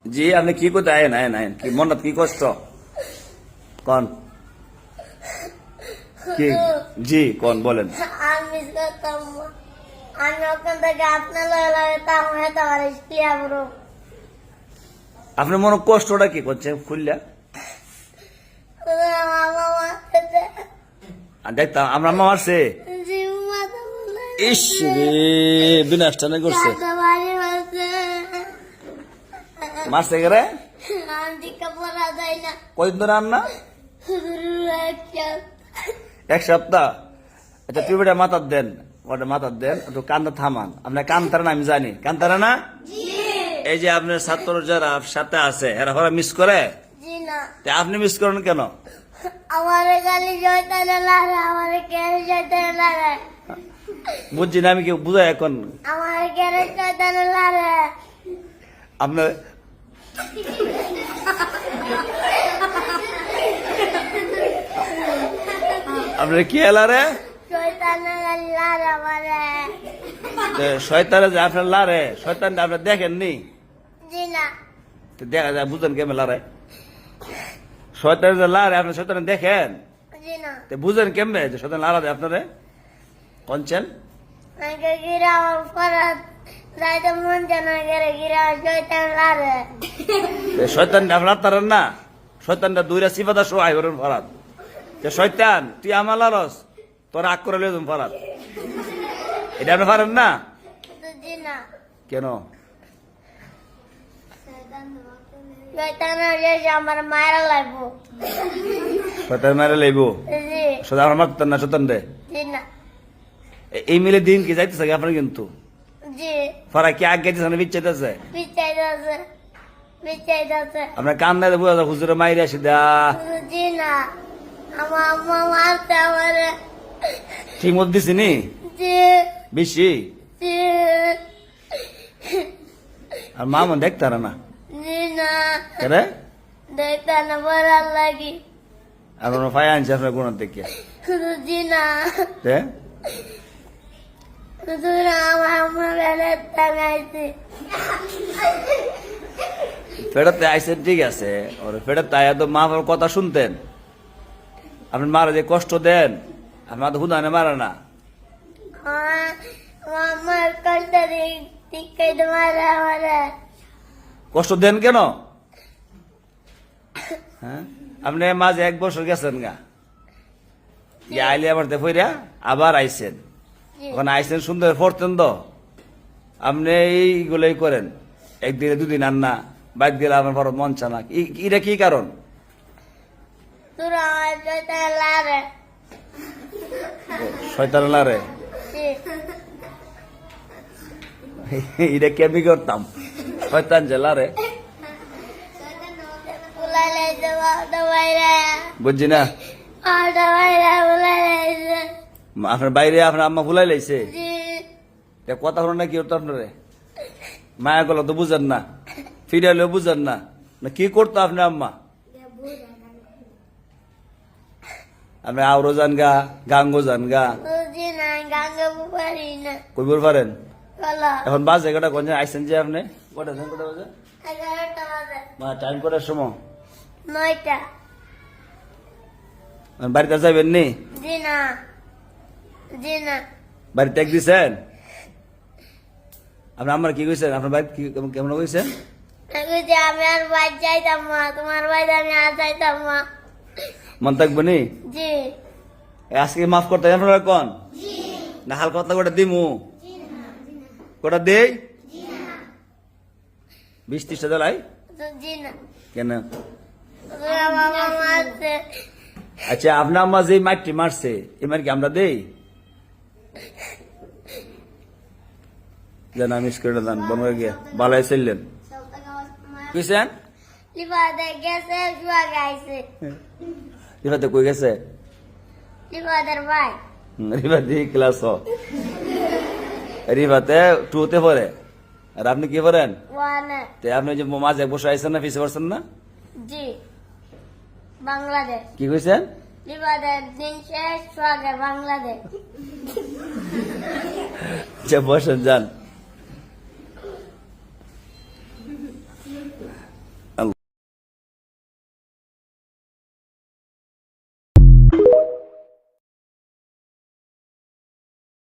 জি আপনি কি করতে আয়েন আয়েন আয়েন কি মনত কি কষ্ট কন কি জি কোন বলেন আমি মিস করতাম মা। আমি ওখান থেকে আপনার লাগে তাম হেতে পারে স্টিয়াবরো আপনার মনে কষ্টটা কি করছে খুললা মামা মারতে দেখতাম আমরা আম্মা মারছে জি মাথা বলে ইস রে বিনাশটানে করছে দাদা বাড়ি বলছে মারছে গেরে আমি টিকা পড়া যায় না কয়দিন ধরে আন না একটা এক সপ্তাহ আচ্ছা টিভিটা মাথার দেন ওটা মাথার দেন একটু কান্দা থামান আপনার কান্তারে না আমি জানি কান্তারে না এই যে আপনার ছাত্র যারা সাথে আছে এরা ওরা মিস করে জি না তা আপনি মিস করেন কেন আমার গালি জয়তানে লাগে আমার কেন জয়তানে লাগে বুঝছি না আমি কি বুঝাই এখন আমার কেন জয়তানে লাগে আপনার আপনার কি এলা রে জয়তানে লাগে আমারে শয়তানে যে আপনার লারে শয়তান আপনি দেখেননি জি না তো দেখা যায় বুঝেন কেমন লারে শয়তান যে লারে আপনি শয়তান দেখেন জি না তো বুঝেন কেমনে যে শয়তান লারা দেয় আপনারে কনছেন আমাকে গিরা আমার ফরাত যাইতে মন জানা গেলে গিরা জয়তানে লাগে শয়তান আপনার তারেন না শয়তানটা দুইরা সিফাদা সোহাই করেন ফরাত যে শয়তান তুই আমার লারস তোর আগ করে লিয়ে ফরাত এটা আপনি পারেন না জি না কেন জয়তানে যে আমার মায়েরা লাগবো শয়তান মেরে লইব জি সোজা আমার মারতেন না শয়তান রে জি না এই মিলে দিন কি যাইতেছে আপনার কিন্তু জি ফরা কি আগে যাইতেছে না বিচ্ছাইতেছে বিচাইতেছে আপনার কান নাই বুঝা যায় হুজুরে মাইরে আসি দা জি না আমার আম্মা মারতে আমার ঠিক মতো দিছি নি জি বেশি জি আর মামন দেখতারা না জি না কেরে দেখতে না বলার লাগি আপনার ফাই আনছে আপনার গুণ থেকে জি না আমার আম্মা বেলের টাঙাইছে ফেরতে আইসেন ঠিক আছে ওর ফেরতে আয়া তো মা বাবার কথা শুনতেন আপনি মারা যে কষ্ট দেন আপনার তো হুদানে মারা না আমার কষ্ট টিকাই তোমার আমার কষ্ট দেন কেন হ্যাঁ আপনি মাঝে 1 বছর গেছেন গা আইলে আবার দেখইরা আবার আইসেন ওখানে আইসেন সুন্দর পড়তেন তো আপনি এইগুলোই করেন একদিনে 2 দিন আন না বাইক গেলে আমার বড় মন চানা এটা কি কারণ তোরা আমার জয়তে লাগে শয়তান লারে এটা কেমনি করতাম শয়তান যে লারে বুঝছি না আপনার বাইরে আপনার আম্মা ফুলাই লাইছে কথা হলো না কি হতো আপনারে মায়া গেল তো বুঝেন না ফিরাইলেও বুঝেন না না কি করতো আপনার আম্মা আপনি আউরো যান গা গাঙ্গো যান গা কইবর পারেন এখন বাজে কটা কোন আইসেন যে আপনি কটা বাজে টাইম কটার সময় 9টা বাড়িতে যাবেন নি জি না জি না বাড়িতে এক দিছেন আপনি আমার কি কইছেন আপনার বাড়ি কেমন কইছেন আমি আর বাইর যাইতাম মা তোমার বাইরে আমি আর যাইতাম মা মন থাকবো নি জি আজকে মাফ করতে আপনারা কোন না হালকা কথা কটা দিমু কটা দেই 20-30 টাকা লাই জি না কেন মামা মারছে আচ্ছা আপনার আম্মা যে মাইটি মারছে এই মার কি আমরা দেই জানা মিস করে দেন বনবে গিয়ে বালাই চললেন কইছেন লিবাদে গেছে জুয়া গাইছে রিফাতে কই গেছে লিবাদের ভাই রিফাতে ক্লাস রিফাতে 2 তে পড়ে আর আপনি কি পড়েন ওয়ানে তে আপনি যে মাঝে বসে আইছেন না পিছে বসছেন না জি বাংলাদেশ কি কইছেন লিবাদের দিন শেষ সোয়াগে বাংলাদেশ বসেন যান